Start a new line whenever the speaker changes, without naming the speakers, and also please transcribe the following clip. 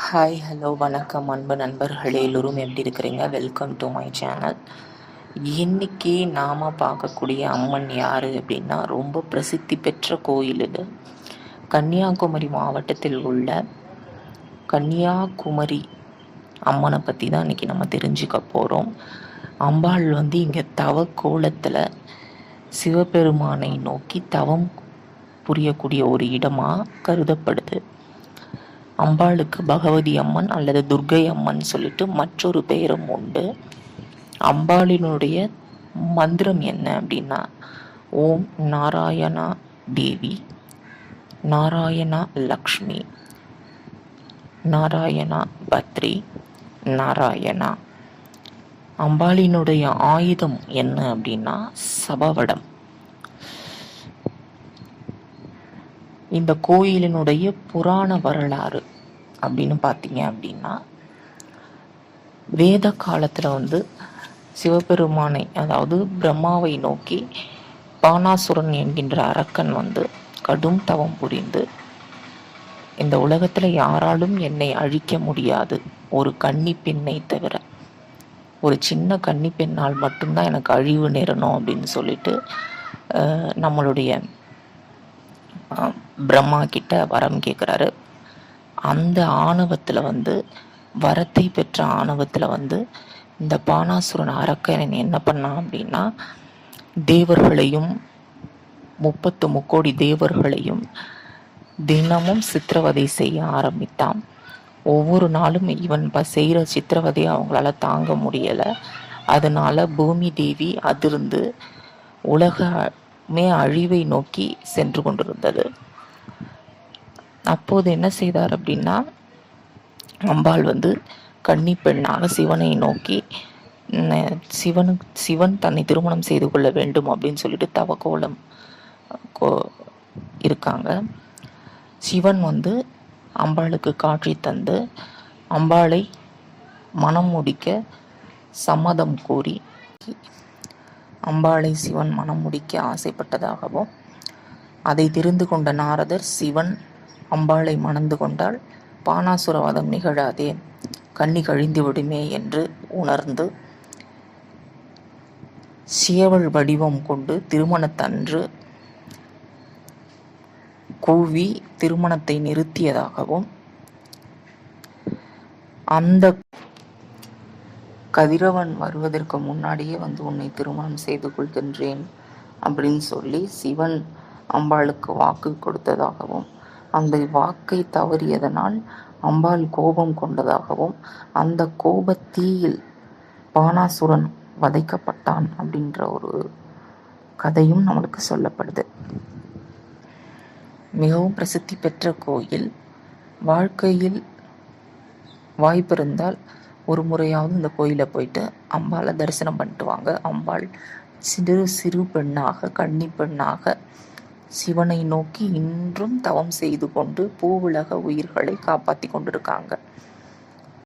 Hi, hello, வணக்கம் அன்பு நண்பர்களே, எல்லோரும் எப்படி இருக்கிறீங்க? Welcome to my channel. இன்னைக்கு நாம் பார்க்கக்கூடிய அம்மன் யார் அப்படின்னா, ரொம்ப பிரசித்தி பெற்ற கோயில் இது. கன்னியாகுமரி மாவட்டத்தில் உள்ள கன்னியாகுமரி அம்மனை பற்றி தான் இன்றைக்கி நம்ம தெரிஞ்சுக்க போகிறோம். அம்பாள் இங்கே தவ கோலத்தில் சிவபெருமானை நோக்கி தவம் புரியக்கூடிய ஒரு இடமாக கருதப்படுது. அம்பாளுக்கு பகவதி அம்மன் அல்லது துர்க்கை அம்மன் சொல்லிட்டு மற்றொரு பெயரும் உண்டு. அம்பாளினுடைய மந்திரம் என்ன அப்படின்னா, ஓம் நாராயணா தேவி, நாராயணா லக்ஷ்மி, நாராயணா பத்ரி, நாராயணா. அம்பாளினுடைய ஆயுதம் என்ன அப்படின்னா சபவடம். இந்த கோயிலினுடைய புராண வரலாறு அப்படின்னு பார்த்தீங்க அப்படின்னா, வேத காலத்தில் சிவபெருமானை, அதாவது பிரம்மாவை நோக்கி பானாசுரன் என்கின்ற அரக்கன் கடும் தவம் புரிந்து, இந்த உலகத்தில் யாராலும் என்னை அழிக்க முடியாது, ஒரு கன்னி பெண்ணை தவிர, ஒரு சின்ன கன்னி பெண்ணால் மட்டும்தான் எனக்கு அழிவு நேரணும் அப்படின்னு சொல்லிட்டு நம்மளுடைய பிரம்மா கிட்ட வரம் கேட்குறாரு. அந்த ஆணவத்தில் வரத்தை பெற்ற ஆணவத்தில் இந்த பானாசுரன் அரக்கன் என்ன பண்ணான் அப்படின்னா, தேவர்களையும் 30 முக்கோடி தேவர்களையும் தினமும் சித்திரவதை செய்ய ஆரம்பித்தான். ஒவ்வொரு நாளும் இவன் செய்கிற சித்திரவதையை அவங்களால தாங்க முடியலை. அதனால பூமி தேவி அதிர்ந்து உலகமே அழிவை நோக்கி சென்று கொண்டிருந்தது. அப்போது என்ன செய்தார் அப்படின்னா, அம்பாள் கன்னி பெண்ணாக சிவனை நோக்கி சிவன் தன்னை திருமணம் செய்து கொள்ள வேண்டும் அப்படின்னு சொல்லிட்டு தவக்கோலம் இருக்காங்க. சிவன் அம்பாளுக்கு காட்சி தந்து அம்பாளை மனம் முடிக்க சம்மதம் கோரி, அம்பாளை சிவன் மனம் முடிக்க ஆசைப்பட்டதாகவும், அதை தெரிந்து கொண்ட நாரதர், சிவன் அம்பாளை மணந்து கொண்டால் பானாசுரவாதம் நிகழாதே, கண்ணி கழிந்து விடுமே என்று உணர்ந்து சேவல் வடிவம் கொண்டு திருமணத்தன்று கூவி திருமணத்தை நிறுத்தியதாகவும், அந்த கதிரவன் வருவதற்கு முன்னாடியே உன்னை திருமணம் செய்து கொள்கின்றேன் அப்படின்னு சொல்லி சிவன் அம்பாளுக்கு வாக்கு கொடுத்ததாகவும், அந்த வாக்கை தவறியதனால் அம்பாள் கோபம் கொண்டதாகவும், அந்த கோபத்தீயில் பானாசுரன் வதைக்கப்பட்டான் அப்படின்ற ஒரு கதையும் நம்மளுக்கு சொல்லப்படுது. மிகவும் பிரசித்தி பெற்ற கோயில். வாழ்க்கையில் வாய்ப்பு இருந்தால் ஒரு முறையாவது இந்த கோயிலை போயிட்டு அம்பாளை தரிசனம் பண்ணிட்டு வாங்க. அம்பாள் சிறு பெண்ணாக, கன்னி பெண்ணாக சிவனை நோக்கி இன்றும் தவம் செய்து கொண்டு பூவுலக உயிர்களை காப்பாற்றி கொண்டிருக்காங்க.